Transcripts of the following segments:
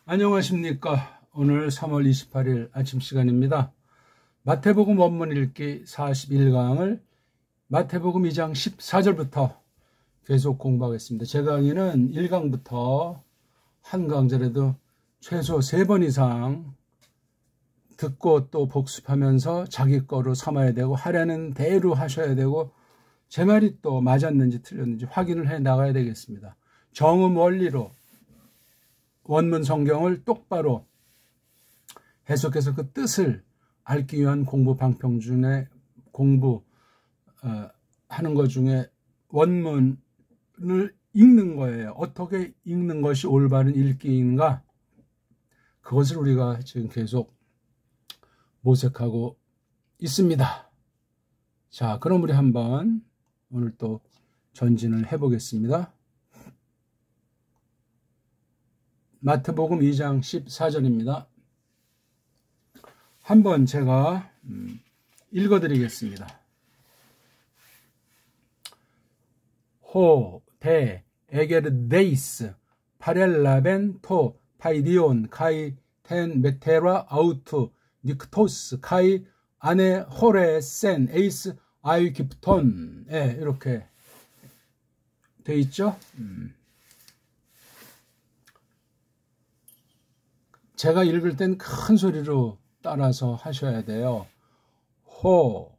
안녕하십니까. 오늘 3월 28일 아침 시간입니다. 마태복음 원문 읽기 41강을 마태복음 2장 14절부터 계속 공부하겠습니다. 제 강의는 1강부터 한 강절에도 최소 3번 이상 듣고 또 복습하면서 자기 거로 삼아야 되고 하려는 대로 하셔야 되고 제 말이 또 맞았는지 틀렸는지 확인을 해 나가야 되겠습니다. 정음 원리로 원문 성경을 똑바로 해석해서 그 뜻을 알기 위한 공부 방평 중에 하는 것 중에 원문을 읽는 거예요. 어떻게 읽는 것이 올바른 읽기인가? 그것을 우리가 지금 계속 모색하고 있습니다. 자, 그럼 우리 한번 오늘 또 전진을 해보겠습니다. 마태복음 2장 14절입니다. 한번 제가 읽어드리겠습니다. 호, 대, 에게르데이스, 파렐라벤, 토, 파이디온, 카이, 텐, 메테라, 아우투, 니크토스, 카이, 아네, 호레, 센, 에이스, 아이기프톤. 예, 이렇게 돼 있죠? 제가 읽을 땐 큰 소리로 따라서 하셔야 돼요. 호,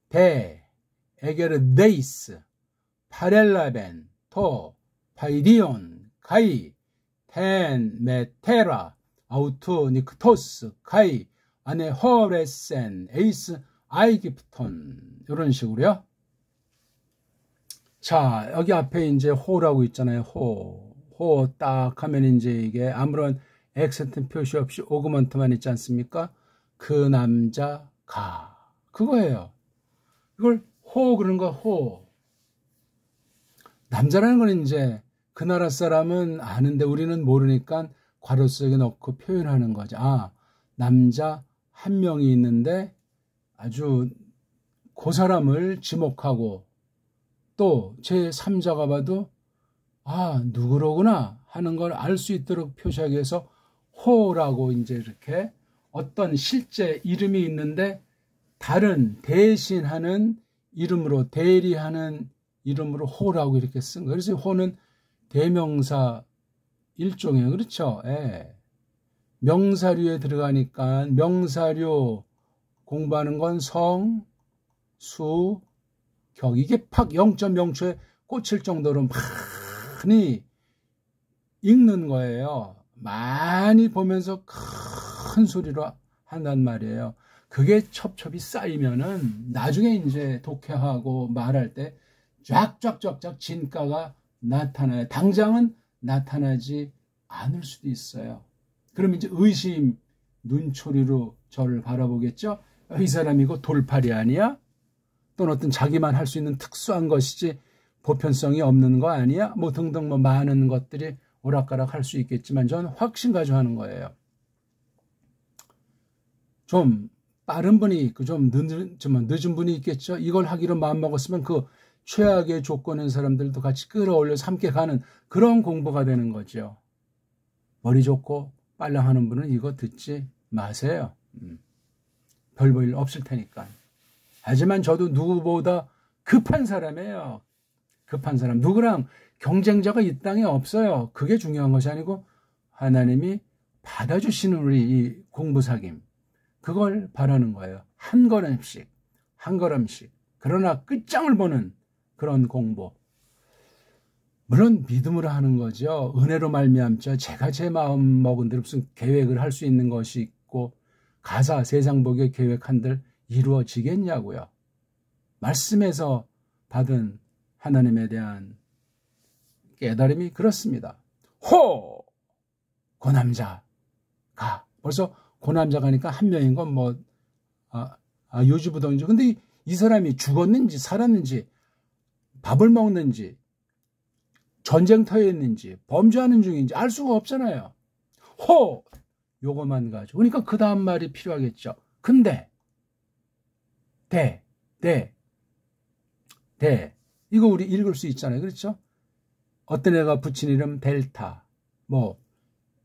대, 에게르데이스, 파렐라벤, 토, 파이디온, 카이, 텐, 메테라, 아우투, 니크토스, 카이, 아네, 호레센, 에이스, 아이기프톤. 이런 식으로요. 자, 여기 앞에 이제 호라고 있잖아요. 호 딱 하면 이제 이게 아무런 액센트 표시 없이 오그먼트만 있지 않습니까? 그 남자가 그거예요. 이걸 호 그런 거 호. 남자라는 건 이제 그 나라 사람은 아는데 우리는 모르니까 괄호 속에 넣고 표현하는 거죠. 아, 남자 한 명이 있는데 아주 그 사람을 지목하고 또 제3자가 봐도 아, 누구로구나 하는 걸 알 수 있도록 표시하기 위해서 호라고 이제 이렇게 어떤 실제 이름이 있는데 다른 대신하는 이름으로 대리하는 이름으로 호라고 이렇게 쓴 거예요. 그래서 호는 대명사 일종이에요. 그렇죠? 예. 명사류에 들어가니까 명사류 공부하는 건 성, 수, 격. 이게 팍 0.0초에 꽂힐 정도로 많이 읽는 거예요. 많이 보면서 큰 소리로 한단 말이에요. 그게 첩첩이 쌓이면은 나중에 이제 독해하고 말할 때 쫙쫙쫙쫙 진가가 나타나요. 당장은 나타나지 않을 수도 있어요. 그럼 이제 의심 눈초리로 저를 바라보겠죠. 이 사람이고 돌팔이 아니야? 또는 어떤 자기만 할 수 있는 특수한 것이지 보편성이 없는 거 아니야? 뭐 등등 뭐 많은 것들이 오락가락 할 수 있겠지만 저는 확신 가지고 하는 거예요. 좀 빠른 분이 있고 좀 늦은 분이 있겠죠. 이걸 하기로 마음먹었으면 그 최악의 조건인 사람들도 같이 끌어올려서 함께 가는 그런 공부가 되는 거죠. 머리 좋고 빨랑하는 분은 이거 듣지 마세요. 별 볼 일 없을 테니까. 하지만 저도 누구보다 급한 사람이에요. 급한 사람. 누구랑 경쟁자가 이 땅에 없어요. 그게 중요한 것이 아니고 하나님이 받아주시는 우리 이 공부사김. 그걸 바라는 거예요. 한 걸음씩, 한 걸음씩. 그러나 끝장을 보는 그런 공부. 물론 믿음으로 하는 거죠. 은혜로 말미암죠. 제가 제 마음 먹은 대로 무슨 계획을 할 수 있는 것이 있고 가사 세상 보기에 계획한들 이루어지겠냐고요. 말씀에서 받은 하나님에 대한 깨달음이 그렇습니다. 호! 그 남자가 벌써 그 남자가 하니까 한 명인 건 뭐 요지부동이죠. 근데 이 사람이 죽었는지 살았는지 밥을 먹는지 전쟁터에 있는지 범죄하는 중인지 알 수가 없잖아요. 호! 요거만 가지고. 그러니까 그 다음 말이 필요하겠죠. 근데 대 이거 우리 읽을 수 있잖아요. 그렇죠? 어떤 애가 붙인 이름 델타, 뭐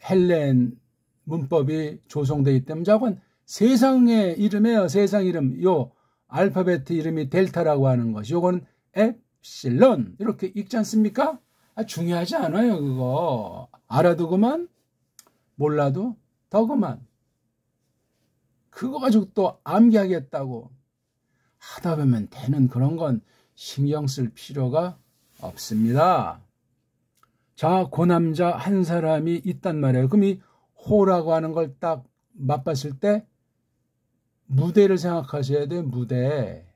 헬렌 문법이 조성되기 때문에 저건 세상의 이름이에요. 세상 이름. 요 알파벳 이름이 델타라고 하는 것이 요거는 엡실론 이렇게 읽지 않습니까? 중요하지 않아요. 그거 알아두고만 몰라도 더그만 그거 가지고 또 암기하겠다고 하다 보면 되는 그런 건 신경 쓸 필요가 없습니다. 자, 그 남자 한 사람이 있단 말이에요. 그럼 이 호라고 하는 걸 딱 맛봤을 때 무대를 생각하셔야 돼요. 무대.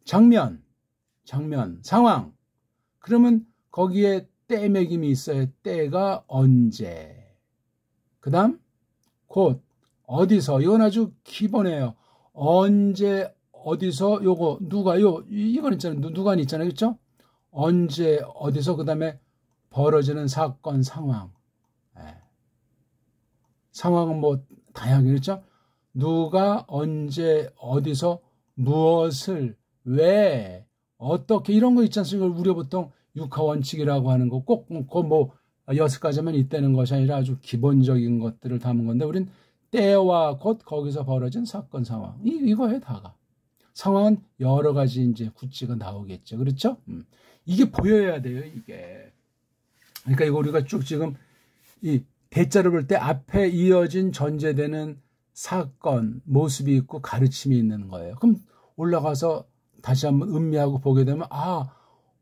장면, 상황. 그러면 거기에 때 매김이 있어요. 때가 언제. 그 다음 곧, 어디서. 이건 아주 기본이에요. 언제, 어디서, 요거, 누가요? 이건 있잖아요. 누가 있잖아요. 그렇죠? 언제, 어디서, 그 다음에 벌어지는 사건, 상황. 상황은 뭐 다양하게 그렇죠? 누가, 언제, 어디서, 무엇을, 왜, 어떻게 이런 거 있지 않습니까? 우리가 보통 육하원칙이라고 하는 거 꼭 뭐 6가지만 있다는 것이 아니라 아주 기본적인 것들을 담은 건데 우린 때와 곧 거기서 벌어진 사건, 상황. 이거에 다가. 상황은 여러 가지 이제 구치가 나오겠죠. 그렇죠? 이게 보여야 돼요, 이게. 그러니까 이거 우리가 쭉 지금 이 대자를 볼 때 앞에 이어진 전제되는 사건, 모습이 있고 가르침이 있는 거예요. 그럼 올라가서 다시 한번 음미하고 보게 되면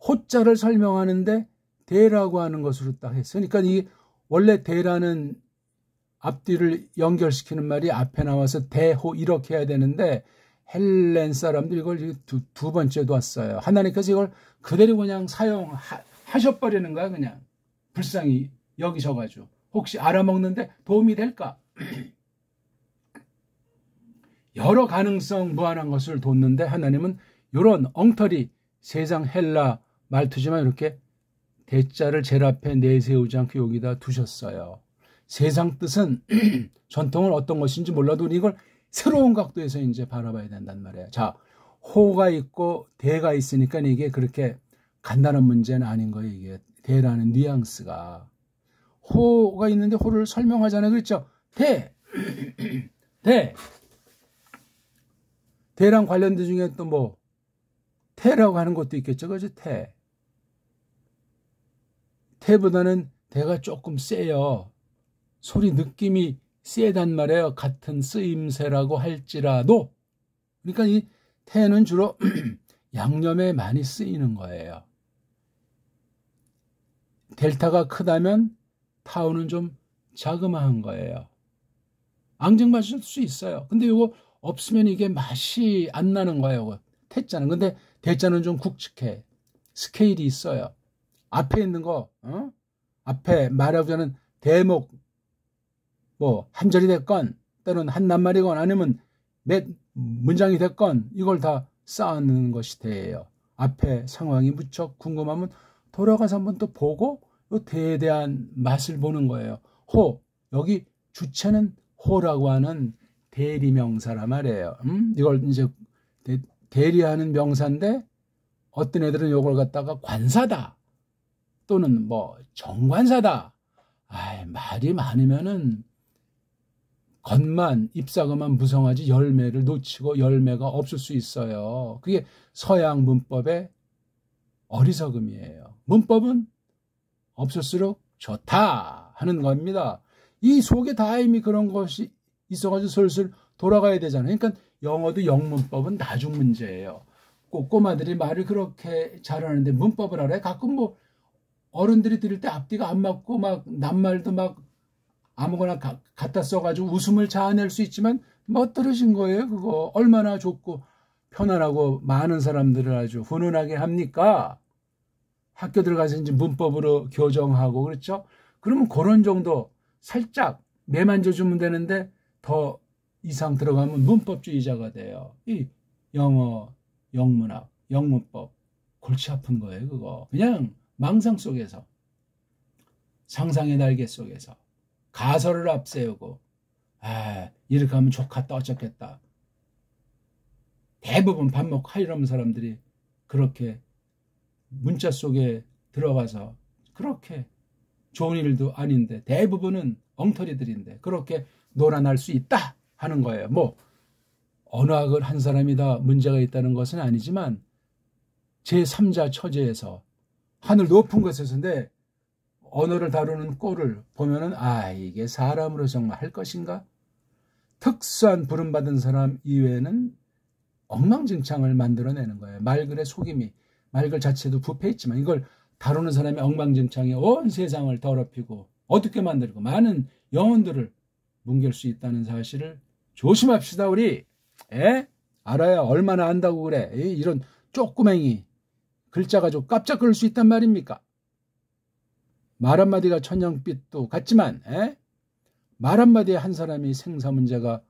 호자를 설명하는데 대라고 하는 것으로 딱 했어요. 그러니까 이 원래 대라는 앞뒤를 연결시키는 말이 앞에 나와서 대호 이렇게 해야 되는데 헬렌 사람들이 이걸 두 번째도 왔어요. 하나님께서 이걸 그대로 그냥 사용하셔버리는 거야. 그냥 불쌍히 여기셔가지고 혹시 알아먹는데 도움이 될까? 여러 가능성 무한한 것을 뒀는데 하나님은 이런 엉터리 세상 헬라 말투지만 이렇게 대자를 제일 앞에 내세우지 않고 여기다 두셨어요. 세상 뜻은 전통은 어떤 것인지 몰라도 이걸 새로운 각도에서 이제 바라봐야 된단 말이에요. 자, 호가 있고 대가 있으니까 이게 그렇게 간단한 문제는 아닌 거예요. 이게 대라는 뉘앙스가. 호가 있는데 호를 설명하잖아요. 그렇죠? 대랑 관련된 중에 또 뭐 태라고 하는 것도 있겠죠. 그죠? 태보다는 대가 조금 세요. 소리 느낌이 세단 말이에요. 같은 쓰임새라고 할지라도. 그러니까 이 태는 주로 양념에 많이 쓰이는 거예요. 델타가 크다면 타우는 좀 자그마한 거예요. 앙증맞을 수 있어요. 근데 이거 없으면 이게 맛이 안 나는 거예요. 태자는. 근데 대자는 좀 굵직해. 스케일이 있어요. 앞에 있는 거, 앞에 말하자는 대목, 뭐, 한 절이 됐건, 또는 한 낱말이건 아니면 몇 문장이 됐건, 이걸 다 쌓는 것이 대예요. 앞에 상황이 무척 궁금하면 돌아가서 한번 또 보고, 이 대에 대한 맛을 보는 거예요. 호, 여기 주체는 호라고 하는 대리명사란 말이에요. 이걸 이제 대리하는 명사인데, 어떤 애들은 이걸 갖다가 관사다. 또는 뭐 정관사다. 말이 많으면은 겉만 잎사귀만 무성하지 열매를 놓치고 열매가 없을 수 있어요. 그게 서양 문법의 어리석음이에요. 문법은 없을수록 좋다 하는 겁니다. 이 속에 다 이미 그런 것이 있어가지고 슬슬 돌아가야 되잖아요. 그러니까 영어도 영문법은 나중 문제예요. 꼬마들이 말을 그렇게 잘하는데 문법을 알아요. 가끔 뭐 어른들이 들을 때 앞뒤가 안 맞고 막 낱말도 막 아무거나 갖다 써가지고 웃음을 자아낼 수 있지만 멋들으신 거예요. 그거 얼마나 좋고 편안하고 많은 사람들을 아주 훈훈하게 합니까? 학교 들어가서 이제 문법으로 교정하고 그렇죠? 그러면 그런 정도 살짝 매만져주면 되는데 더 이상 들어가면 문법주의자가 돼요. 이 영어, 영문학, 영문법 골치 아픈 거예요. 그거 그냥 망상 속에서 상상의 날개 속에서 가설을 앞세우고 이렇게 하면 좋겠다 어쩌겠다. 대부분 밥 먹고 이러는 사람들이 그렇게 문자 속에 들어가서 그렇게 좋은 일도 아닌데 대부분은 엉터리들인데 그렇게 놀아날 수 있다 하는 거예요. 뭐 언어학을 한 사람이 다 문제가 있다는 것은 아니지만 제3자 처제에서 하늘 높은 곳에서인데 언어를 다루는 꼴을 보면은 이게 사람으로 정말 할 것인가? 특수한 부름받은 사람 이외에는 엉망진창을 만들어내는 거예요. 말글의 속임이, 말글 자체도 부패했지만 이걸 다루는 사람이 엉망진창이 온 세상을 더럽히고 어둡게 만들고 많은 영혼들을 뭉갤 수 있다는 사실을 조심합시다 우리. 알아야 얼마나 안다고 그래. 이런 쪼꾸맹이 글자 가지고 깜짝거릴 수 있단 말입니까? 말 한마디가 천냥빛도 같지만 말 한마디에 한 사람이 생사 문제가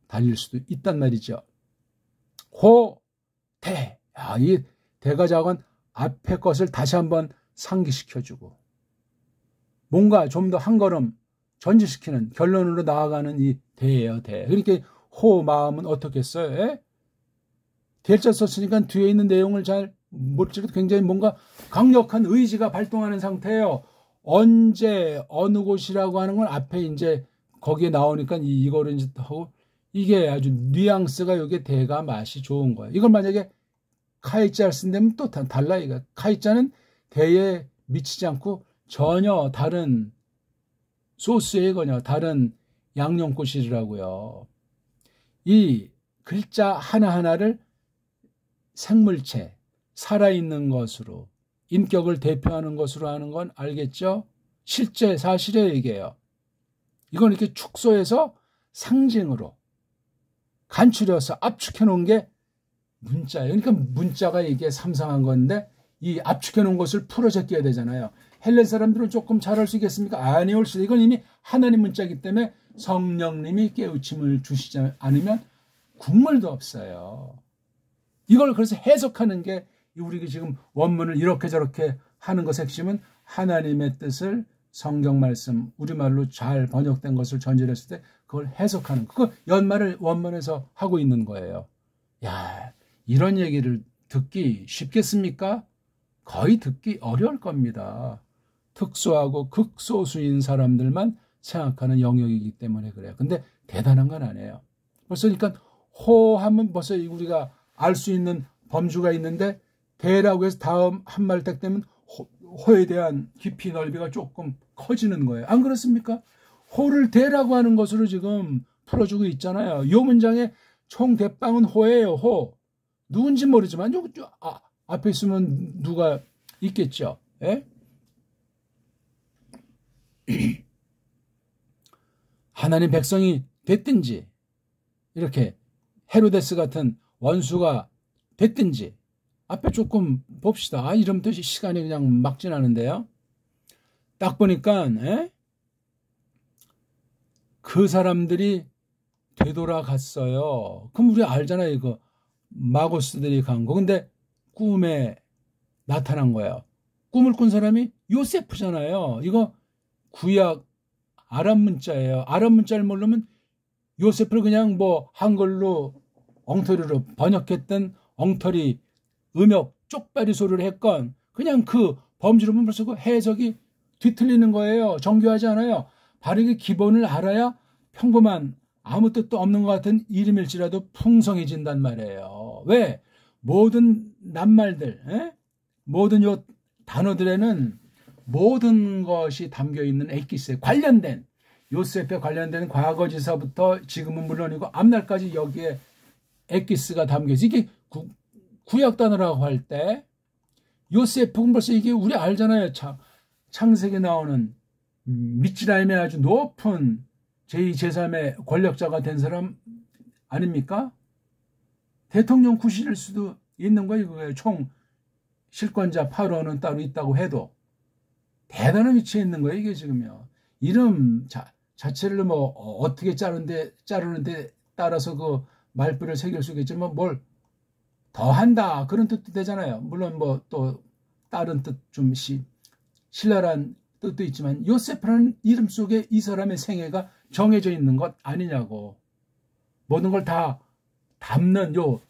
달릴 수도 있단 말이죠. 대. 이 대가 작은 앞에 것을 다시 한번 상기시켜주고 뭔가 좀 더 한 걸음 전진시키는 결론으로 나아가는 이 대예요. 대. 그러니까 호 마음은 어떻겠어요? 대자 썼으니까 뒤에 있는 내용을 잘 모르지도 굉장히 뭔가 강력한 의지가 발동하는 상태예요. 언제 어느 곳이라고 하는 건 앞에 이제 거기에 나오니까 이거를 이제 하고 이게 아주 뉘앙스가 여기 대가 맛이 좋은 거예요. 이걸 만약에 카이자를 쓴다면 또 달라 이거. 카이자는 대에 미치지 않고 전혀 다른 소스이거든요. 다른 양념꽃이라고요. 이 글자 하나하나를 생물체, 살아있는 것으로 인격을 대표하는 것으로 하는 건 알겠죠? 실제 사실에 얘기해요. 이건 이렇게 축소해서 상징으로 간추려서 압축해 놓은 게 문자예요. 그러니까 문자가 이게 삼상한 건데 이 압축해 놓은 것을 풀어 제껴야 되잖아요. 헬렌 사람들은 조금 잘할 수 있겠습니까? 아니올수록 이건 이미 하나님 문자이기 때문에 성령님이 깨우침을 주시지 않으면 국물도 없어요. 이걸 그래서 해석하는 게 우리 지금 원문을 이렇게 저렇게 하는 것의 핵심은 하나님의 뜻을 성경 말씀 우리말로 잘 번역된 것을 전제했을 때 그걸 해석하는 그걸 연말을 원문에서 하고 있는 거예요. 야, 이런 얘기를 듣기 쉽겠습니까? 거의 듣기 어려울 겁니다. 특수하고 극소수인 사람들만 생각하는 영역이기 때문에 그래요. 근데 대단한 건 아니에요. 벌써 그러니까 호하면 벌써 우리가 알 수 있는 범주가 있는데 대라고 해서 다음 한 말 딱 되면 호에 대한 깊이 넓이가 조금 커지는 거예요. 안 그렇습니까? 호를 대라고 하는 것으로 지금 풀어주고 있잖아요. 이 문장의 총 대빵은 호예요. 호. 누군지 모르지만 앞에 있으면 누가 있겠죠. 예? 하나님 백성이 됐든지 이렇게 헤로데스 같은 원수가 됐든지 앞에 조금 봅시다. 이러면 시간이 그냥 막 지나는데요. 딱 보니까 그 사람들이 되돌아갔어요. 그럼 우리 알잖아요. 이거 마고스들이 간 거. 근데 꿈에 나타난 거예요. 꿈을 꾼 사람이 요세프잖아요. 이거 구약 아랍 문자예요. 아랍 문자를 모르면 요세프를 그냥 뭐 한글로 엉터리로 번역했던 엉터리 음역 쪽발이 소리를 했건 그냥 그 범주로 보면 벌써 그 해석이 뒤틀리는 거예요. 정교하지 않아요. 바르게 기본을 알아야 평범한 아무 뜻도 없는 것 같은 이름일지라도 풍성해진단 말이에요. 왜? 모든 낱말들, 모든 요 단어들에는 모든 것이 담겨있는 엑기스에 관련된 요셉에 관련된 과거지사부터 지금은 물론이고 앞날까지 여기에 엑기스가 담겨있어요. 이게 구약 단어라고 할 때 요셉은 벌써 이게 우리 알잖아요. 창세기에 나오는 미츠라임의 아주 높은 제2, 제3의 권력자가 된 사람 아닙니까? 대통령 구실일 수도 있는 거예요. 총 실권자 파로는 따로 있다고 해도 대단한 위치에 있는 거예요. 이게 지금요. 이름 자체를 뭐 어떻게 자르는데 따라서 그 말불을 새길 수 있겠지만 뭘 더 한다 그런 뜻도 되잖아요. 물론 뭐 또 다른 뜻 좀 신랄한 뜻도 있지만 요세프라는 이름 속에 이 사람의 생애가 정해져 있는 것 아니냐고. 모든 걸 다 담는 요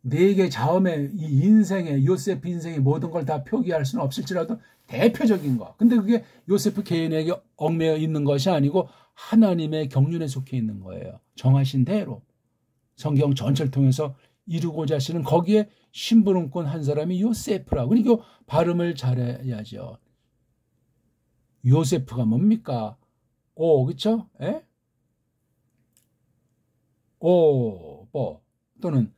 네 개 자음의 이 인생의 요세프 인생의 모든 걸 다 표기할 수는 없을지라도 대표적인 거. 근데 그게 요세프 개인에게 얽매여 있는 것이 아니고 하나님의 경륜에 속해 있는 거예요. 정하신 대로 성경 전체를 통해서 이루고자 하시는 거기에 심부름꾼 한 사람이 요세프라고. 그리고 발음을 잘해야죠. 요세프가 뭡니까? 그쵸? 에? 또는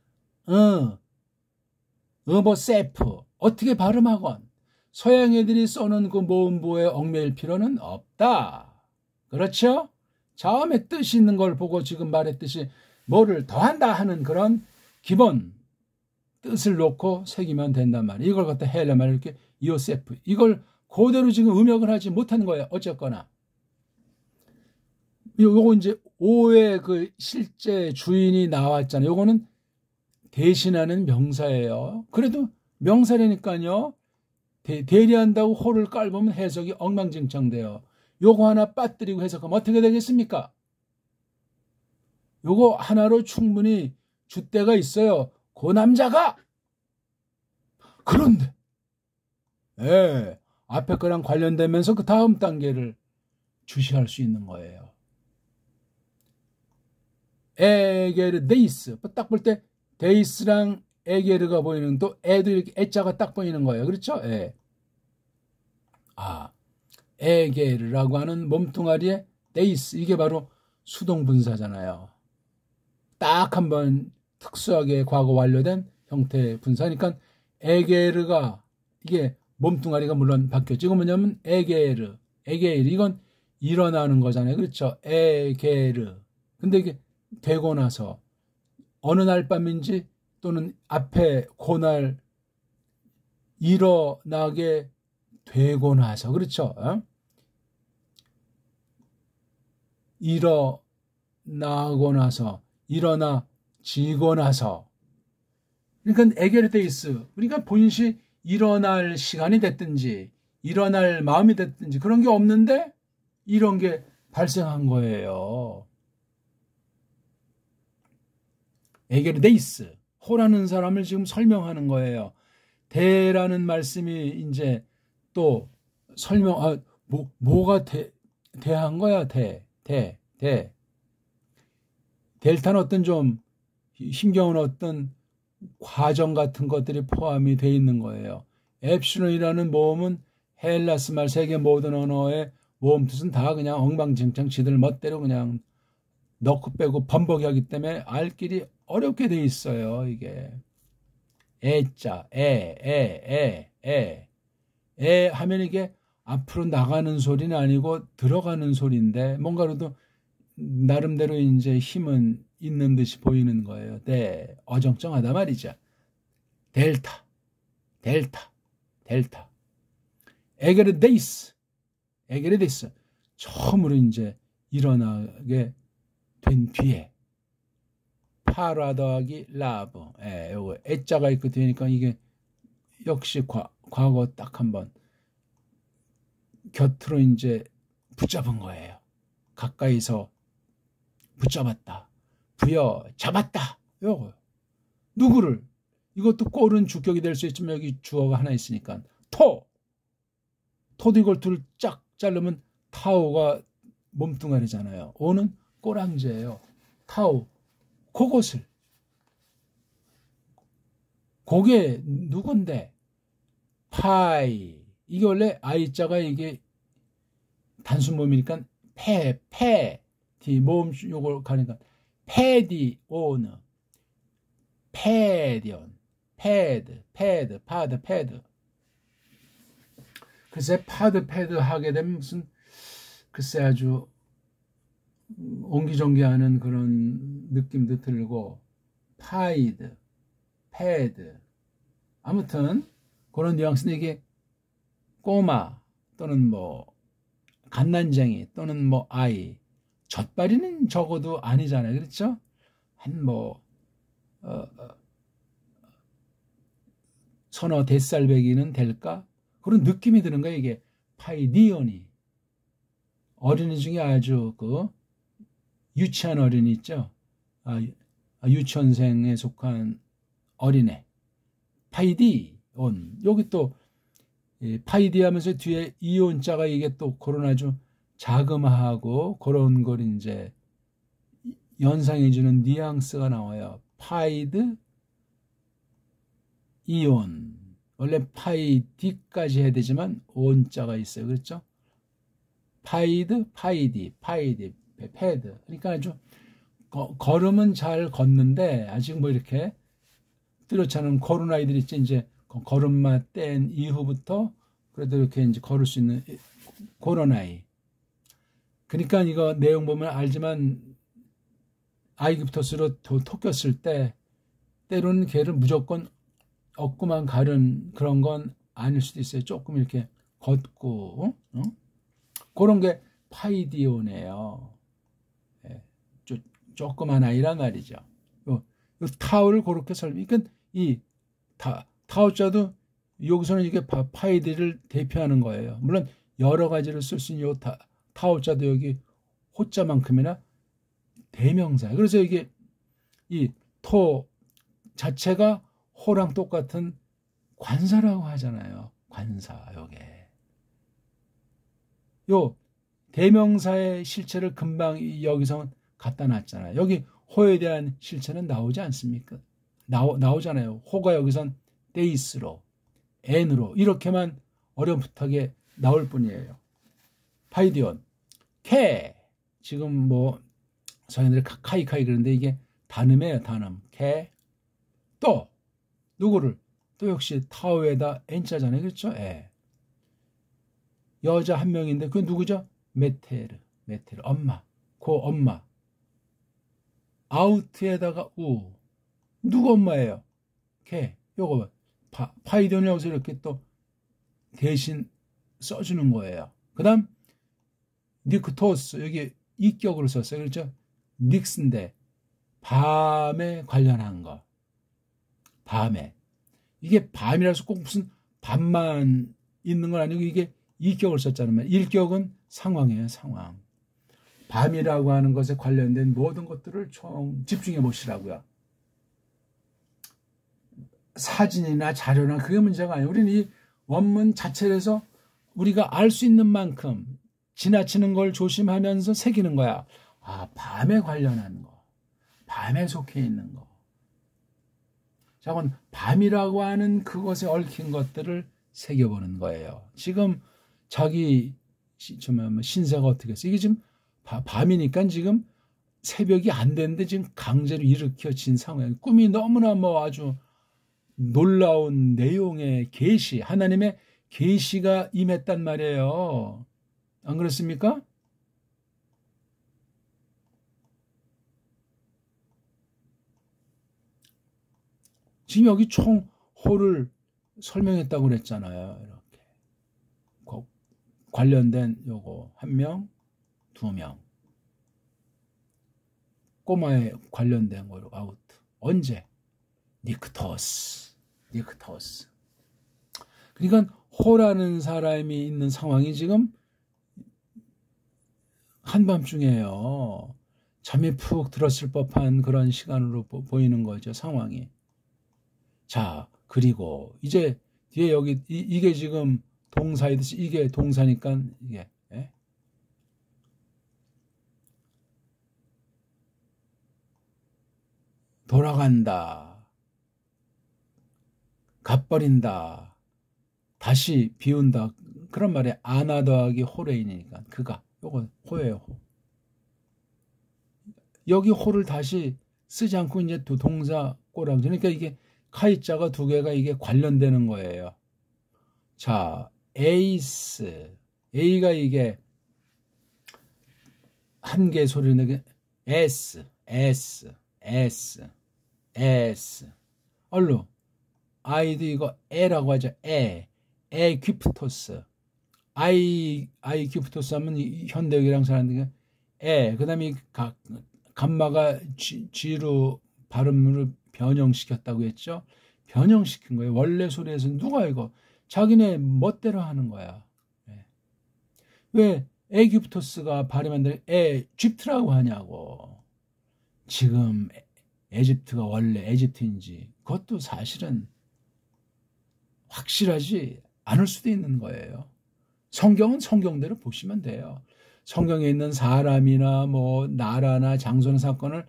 세프. 어떻게 발음하건 서양 애들이 써는 그 모음보에 얽매일 필요는 없다. 그렇죠? 처음에 뜻이 있는 걸 보고 지금 말했듯이 뭐를 더한다 하는 그런 기본 뜻을 놓고 새기면 된단 말이에요. 이걸 갖다 헬라말 이렇게 요세프. 이걸 그대로 지금 음역을 하지 못하는 거예요. 어쨌거나. 요거 이제 오의 그 실제 주인이 나왔잖아요. 요거는 대신하는 명사예요. 그래도 명사라니까요. 대리한다고 호를 깔보면 해석이 엉망진창돼요. 요거 하나 빠뜨리고 해석하면 어떻게 되겠습니까? 요거 하나로 충분히 줏대가 있어요. 그 남자가. 그런데 앞에 거랑 관련되면서 그 다음 단계를 주시할 수 있는 거예요. 에게르 데이스. 딱 볼 때 데이스랑 에게르가 보이는, 또 에도 이렇게 에자가 딱 보이는 거예요. 그렇죠? 에게르라고 하는 몸뚱아리에 데이스. 이게 바로 수동분사잖아요. 딱 한번 특수하게 과거 완료된 형태의 분사니까 에게르가, 이게 몸뚱아리가 물론 바뀌었죠. 이건 뭐냐면 에게르 이건 일어나는 거잖아요. 그렇죠? 에게르. 근데 이게 되고 나서 어느 날 밤인지 또는 앞에 그날 일어나게 되고 나서. 그렇죠? 일어나고 나서, 일어나지고 나서. 그러니까 에게르데이스. 그러니까 본시 일어날 시간이 됐든지 일어날 마음이 됐든지 그런 게 없는데 이런 게 발생한 거예요. 에게르데이스. 호라는 사람을 지금 설명하는 거예요. 대라는 말씀이 이제 또 설명, 뭐가 대한 거야, 델타는 어떤 좀 힘겨운 어떤 과정 같은 것들이 포함이 되어 있는 거예요. 엡실론이라는 모음은 헬라스 말 세계 모든 언어의 모음 뜻은 다 그냥 엉망진창 지들 멋대로 그냥 넣고 빼고 번복이 하기 때문에 알 길이 어렵게 돼 있어요. 이게 에자, 에 하면 이게 앞으로 나가는 소리는 아니고 들어가는 소리인데 뭔가로도 나름대로 이제 힘은 있는 듯이 보이는 거예요. 어정쩡하다 말이죠. 델타. 에게르데이스. 처음으로 이제 일어나게 된 뒤에 파라 더하기 라브. 요거 애자가 있고 되니까 이게 역시 과거 딱 한번 곁으로 이제 붙잡은 거예요. 가까이서 붙잡았다. 부여잡았다. 요거. 누구를? 이것도 꼴은 주격이 될 수 있지만 여기 주어가 하나 있으니까 토도 이걸 둘 쫙 자르면 타오가 몸뚱아리잖아요. 오는 꼬랑지예요. 타오. 그것을. 그게 누군데? 파이. 이게 원래 아이자가 이게 단순 모음이니까 모음 요걸 가니까 패디오느, 패디온, 패드. 글쎄 패드 하게 되면 무슨 글쎄 아주 옹기종기하는 그런 느낌도 들고 패드 아무튼 그런 뉘앙스는 이게 꼬마 또는 뭐 갓난쟁이 또는 뭐 아이 젖발이는 적어도 아니잖아요. 그렇죠? 한 뭐 서너 대살배기는 될까? 그런 느낌이 드는 거예요. 이게 파이디온이 어린이 중에 아주 그 유치한 어린이 있죠. 유치원생에 속한 어린애 파이디온. 여기 또 파이디 하면서 뒤에 이온자가 이게 또 그런 아주 자그마하고 그런 걸 이제 연상해주는 뉘앙스가 나와요. 파이드, 이온. 원래 파이디까지 해야 되지만 온자가 있어요. 그렇죠? 파이드, 파이디, 패드. 그러니까 아주 걸음은 잘 걷는데 아직 뭐 이렇게 뚜렷지 않은 걸은 아이들이 있지. 이제 걸음마 뗀 이후부터 그래도 이렇게 이제 걸을 수 있는 그런 아이. 그러니까 이거 내용 보면 알지만 아이기부터스로 토꼈을 때 때로는 걔를 무조건 얻고만 가는 그런 건 아닐 수도 있어요. 조금 이렇게 걷고 그런 게 파이디오네요. 예, 조그만 아이란 말이죠. 요 타오를 그렇게 그러니까 이 타오자도 여기서는 이게 파이디를 대표하는 거예요. 물론 여러 가지를 쓸 수 있는 요 타오자도 여기 호자만큼이나 대명사예요. 그래서 이게 이 토 자체가 호랑 똑같은 관사라고 하잖아요. 관사, 요게. 요 대명사의 실체를 금방 여기서 갖다 놨잖아요. 여기 호에 대한 실체는 나오지 않습니까? 나오잖아요. 호가 여기선 데이스로, n으로 이렇게만 어렴풋하게 나올 뿐이에요. 파이디온, 캐. 지금 뭐 서양들이 카이카이 그러는데 이게 단음이에요. 단음. 캐. 또 누구를? 또 역시 타오에다 n자잖아요. 그렇죠? 예. 여자 한 명인데 그 누구죠? 메테르. 엄마. 엄마. 아우트에다가 우. 누구 엄마예요? 걔. 요거 파이디온이 여기서 이렇게 또 대신 써주는 거예요. 그 다음 니크토스. 여기 이격으로 썼어요. 그렇죠? 닉스인데 밤에 관련한 거. 밤에. 이게 밤이라서 꼭 무슨 밤만 있는 건 아니고 이게 이격을 썼잖아요. 일격은 상황이에요. 상황. 밤이라고 하는 것에 관련된 모든 것들을 총 집중해 보시라고요. 사진이나 자료나 그게 문제가 아니에요. 우리는 이 원문 자체에서 우리가 알 수 있는 만큼 지나치는 걸 조심하면서 새기는 거야. 아, 밤에 관련한 거. 밤에 속해 있는 거. 자, 그건 밤이라고 하는 그것에 얽힌 것들을 새겨보는 거예요. 지금 자기 신세가 어떻게 했어? 이게 지금 밤이니까 지금 새벽이 안 됐는데 지금 강제로 일으켜진 상황이에요. 꿈이 너무나 뭐 아주 놀라운 내용의 계시, 하나님의 계시가 임했단 말이에요. 안 그렇습니까? 지금 여기 총 호를 설명했다고 그랬잖아요. 이렇게 관련된 요거 1명, 2명. 꼬마에 관련된 거로 아우트. 언제? 니크토스. 그러니까 호라는 사람이 있는 상황이 지금 한밤중이에요. 잠이 푹 들었을 법한 그런 시간으로 보이는 거죠. 상황이. 자, 그리고 이제 뒤에 여기 이게 지금 동사이듯이 이게 동사니까 이게 예? 돌아간다, 갚버린다, 다시 비운다. 그런 말에 아나 더하기 호레인이니까 그가 요거 호예요. 호. 여기 호를 다시 쓰지 않고 이제 동사 꼬랑 그러니까 이게 카이자가 두 개가 이게 관련되는 거예요. 자, 에이스. A가 이게 한 개 소리를 내게 S. 얼루. I도 이거 에라고 하죠. 에퀴프토스. 아이퀴프토스 하면 현대역이랑 사람들이 그 다음에 감마가 G로 발음을 변형시켰다고 했죠. 변형시킨 거예요. 원래 소리에서 누가 이거 자기네 멋대로 하는 거야. 왜 에기프토스가 발음한 대로 에집트라고 하냐고. 지금 에집트가 원래 에집트인지 그것도 사실은 확실하지 않을 수도 있는 거예요. 성경은 성경대로 보시면 돼요. 성경에 있는 사람이나 뭐 나라나 장소나 사건을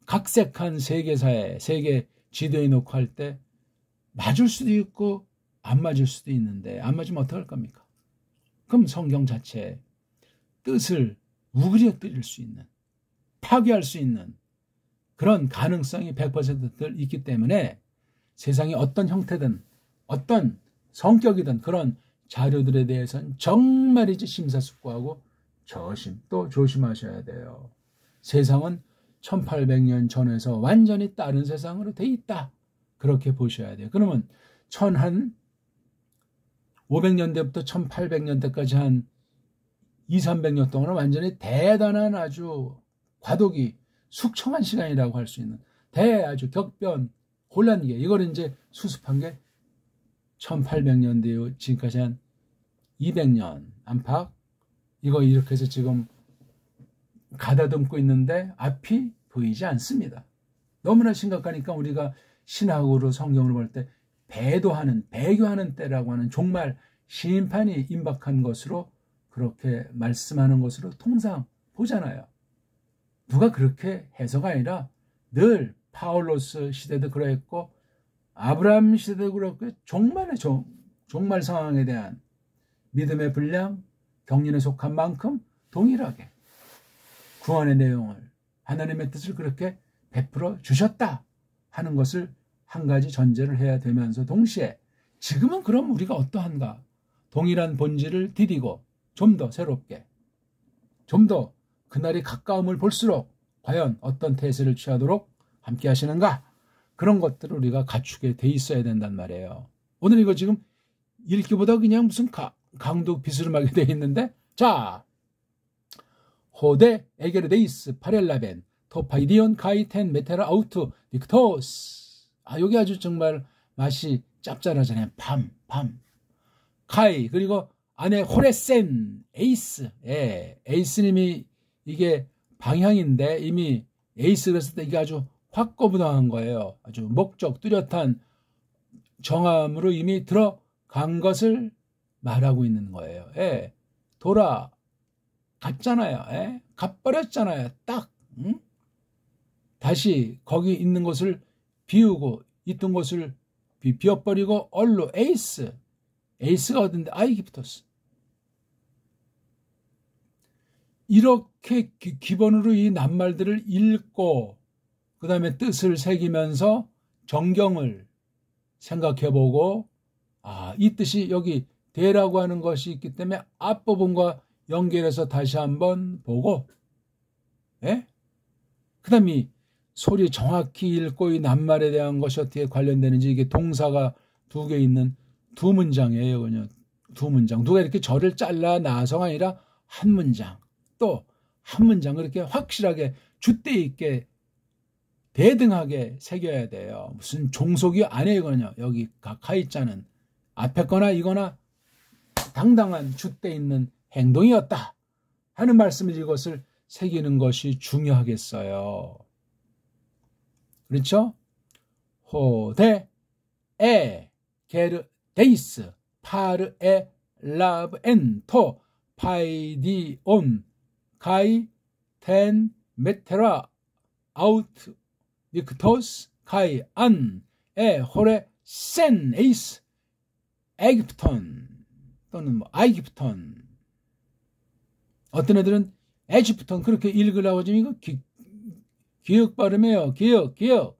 각색한 세계사에 세계 지도에 놓고 할 때 맞을 수도 있고 안 맞을 수도 있는데 안 맞으면 어떡할 겁니까? 그럼 성경 자체의 뜻을 우그려뜨릴 수 있는, 파괴할 수 있는 그런 가능성이 100% 있기 때문에 세상에 어떤 형태든 어떤 성격이든 그런 자료들에 대해서는 정말이지 심사숙고하고 또 조심하셔야 돼요. 세상은 1800년 전에서 완전히 다른 세상으로 돼 있다. 그렇게 보셔야 돼요. 그러면 500년대부터 1800년대까지 한 200~300년 동안은 완전히 대단한 아주 과도기 숙청한 시간이라고 할 수 있는 아주 격변 혼란기에 이걸 이제 수습한 게 1800년대 지금까지 한 200년 안팎 이거 이렇게 해서 지금 가다듬고 있는데 앞이 보이지 않습니다. 너무나 심각하니까 우리가 신학으로 성경을 볼 때 배교하는 때라고 하는 정말 심판이 임박한 것으로 그렇게 말씀하는 것으로 통상 보잖아요. 누가 그렇게 해서가 아니라 늘 파울로스 시대도 그랬고 아브라함 시대도 그렇고 종말 상황에 대한 믿음의 분량, 경륜에 속한 만큼 동일하게 구원의 내용을 하나님의 뜻을 그렇게 베풀어 주셨다 하는 것을 한 가지 전제를 해야 되면서 동시에 지금은 그럼 우리가 어떠한가? 동일한 본질을 디디고 좀 더 새롭게 좀 더 그날이 가까움을 볼수록 과연 어떤 태세를 취하도록 함께 하시는가? 그런 것들을 우리가 갖추게 돼 있어야 된단 말이에요. 오늘 이거 지금 읽기보다 그냥 무슨 강도 비스름하게 돼 있는데 자 호데 에게르데이스 파렐라벤 토파이디온 카이텐 메테라 아우트 닉토스 여기 아주 정말 맛이 짭짤하잖아요. 밤 카이 그리고 안에 호레센 에이스 에이스님이 이게 방향인데 이미 에이스 그랬을 때 이게 아주 확고부당한 거예요. 아주 목적 뚜렷한 정함으로 이미 들어간 것을 말하고 있는 거예요. 돌아갔잖아요. 갓버렸잖아요. 딱 다시 거기 있는 것을 비우고 있던 것을 비워버리고 얼로 에이스가 어딘데 아이기프토스 이렇게 기본으로 이 낱말들을 읽고 그 다음에 뜻을 새기면서 정경을 생각해보고 이 뜻이 여기 대라고 하는 것이 있기 때문에 앞부분과 연결해서 다시 한번 보고 그 다음에 이 소리 정확히 읽고 이 낱말에 대한 것이 어떻게 관련되는지 이게 동사가 2개 있는 2문장이에요. 그냥 2문장. 누가 이렇게 절을 잘라 나서가 아니라 한 문장. 또 한 문장 그렇게 확실하게 줏대 있게 대등하게 새겨야 돼요. 무슨 종속이 아니거든요. 여기 가이자는 앞에 거나 이거나 당당한 줏대 있는 행동이었다 하는 말씀을 이것을 새기는 것이 중요하겠어요. 그렇죠? 호데 게르 데이스 파르에 라브 엔토 파이디온 카이 텐 메테라 아우트 닉토스 카이 안에 호레 센 에이스 에기프톤 또는 아이기프톤 어떤 애들은 에지프톤 그렇게 읽으라고 하지만 이거 기역 발음이에요. 기역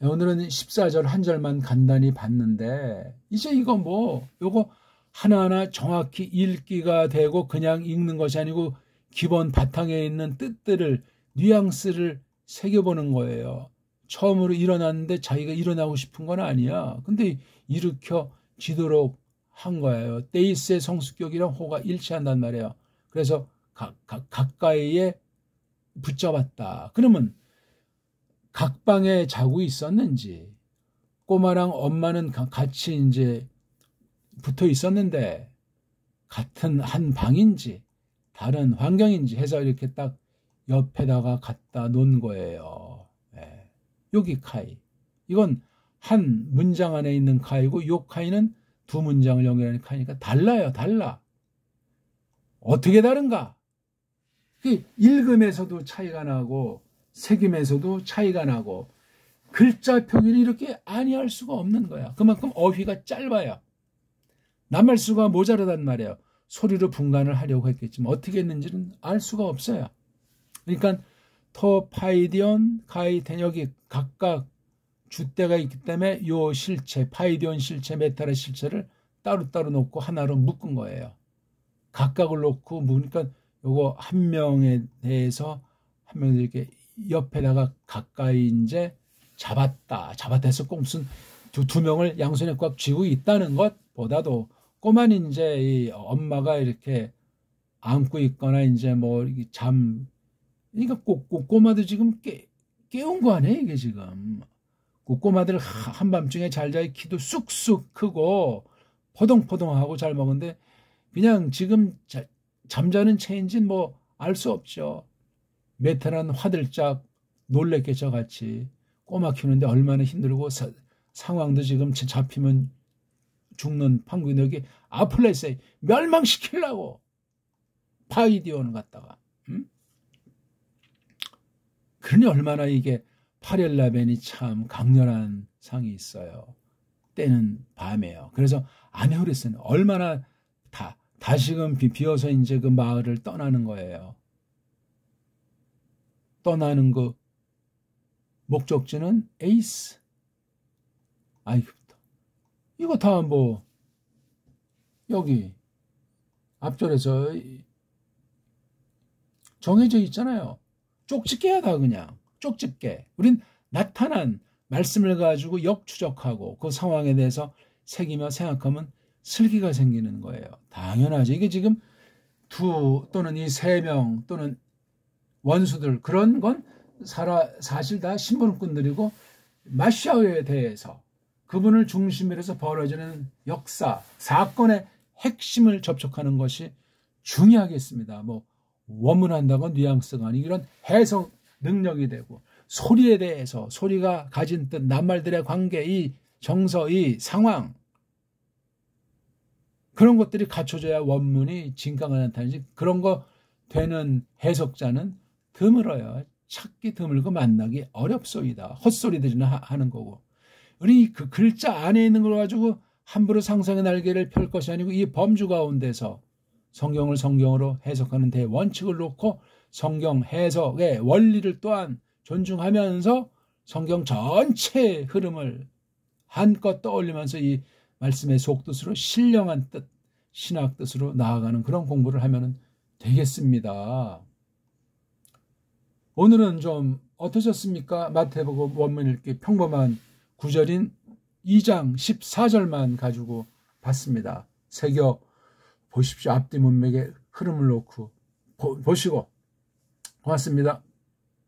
오늘은 14절 한 절만 간단히 봤는데 이제 이거 요거 하나하나 정확히 읽기가 되고 그냥 읽는 것이 아니고 기본 바탕에 있는 뜻들을 뉘앙스를 새겨보는 거예요. 처음으로 일어났는데 자기가 일어나고 싶은 건 아니야. 근데 일으켜지도록 한 거예요. 데이스의 성수격이랑 호가 일치한단 말이에요. 그래서 가까이에 붙잡았다. 그러면 각방에 자고 있었는지 꼬마랑 엄마는 같이 이제 붙어 있었는데 같은 한 방인지 다른 환경인지 해서 이렇게 딱 옆에다가 갖다 놓은 거예요. 여기 카이. 이건 한 문장 안에 있는 카이고 요 카이는 두 문장을 연결하는 카이니까 달라요. 달라. 어떻게 다른가? 읽음에서도 차이가 나고 새김에서도 차이가 나고 글자 표기를 이렇게 아니할 수가 없는 거야. 그만큼 어휘가 짧아요. 남할수가 모자라단 말이에요. 소리로 분간을 하려고 했겠지만 어떻게 했는지는 알 수가 없어요. 그러니까 토, 파이디온, 가이텐 여기 각각 주대가 있기 때문에 요 실체, 파이디온 실체, 메타라 실체를 따로따로 놓고 하나로 묶은 거예요. 각각을 놓고 묶으니까 요거 한 명에 대해서 한 명이 이렇게 옆에다가 가까이 이제 잡았다 해서 꼭 무슨 두 명을 양손에 꽉 쥐고 있다는 것보다도 꼬만 이제 이 엄마가 이렇게 안고 있거나 이제 뭐 그러니까 꼬마도 지금 깨운 거 아니에요, 이게 지금. 꼬마들 한밤중에 잘 자요. 키도 쑥쑥 크고 포동포동하고 잘 먹는데 그냥 지금 잠자는 체인지는 뭐 알 수 없죠. 메타는 화들짝 놀랬게 저같이 꼬마 키우는데 얼마나 힘들고 상황도 지금 잡히면 죽는 판국이 여기 아플레스에 멸망시키려고 파이디온을 갖다가 그러니 얼마나 이게 파렐라벤이 참 강렬한 상이 있어요. 때는 밤에요. 그래서 아메오리스는 얼마나 다시금 비어서 이제 그 마을을 떠나는 거예요. 떠나는 그 목적지는 에이스. 아이고, 이거 다 뭐 여기 앞절에서 정해져 있잖아요. 쪽집게야 다 그냥 쪽집게. 우린 나타난 말씀을 가지고 역추적하고 그 상황에 대해서 새기며 생각하면 슬기가 생기는 거예요. 당연하죠. 이게 지금 또는 이 세 명 또는 원수들 그런 건 사실 다 심부름꾼들이고 마샤오에 대해서 그분을 중심으로 해서 벌어지는 역사, 사건의 핵심을 접촉하는 것이 중요하겠습니다. 뭐 원문한다고 뉘앙스가 아니고 이런 해석 능력이 되고 소리에 대해서 소리가 가진 뜻, 낱말들의 관계, 이 정서, 이 상황 그런 것들이 갖춰져야 원문이 진가가 나타나지. 그런 거 되는 해석자는 드물어요. 찾기 드물고 만나기 어렵소이다. 헛소리들이나 하는 거고. 우리 그 글자 안에 있는 걸 가지고 함부로 상상의 날개를 펼 것이 아니고 이 범주 가운데서 성경을 성경으로 해석하는 대원칙을 놓고 성경 해석의 원리를 또한 존중하면서 성경 전체의 흐름을 한껏 떠올리면서 이 말씀의 속뜻으로 신령한 뜻, 신학 뜻으로 나아가는 그런 공부를 하면 되겠습니다. 오늘은 좀 어떠셨습니까? 마태복음 원문 읽기 평범한 구절인 2장 14절만 가지고 봤습니다. 새겨 보십시오. 앞뒤 문맥의 흐름을 놓고 보시고 고맙습니다.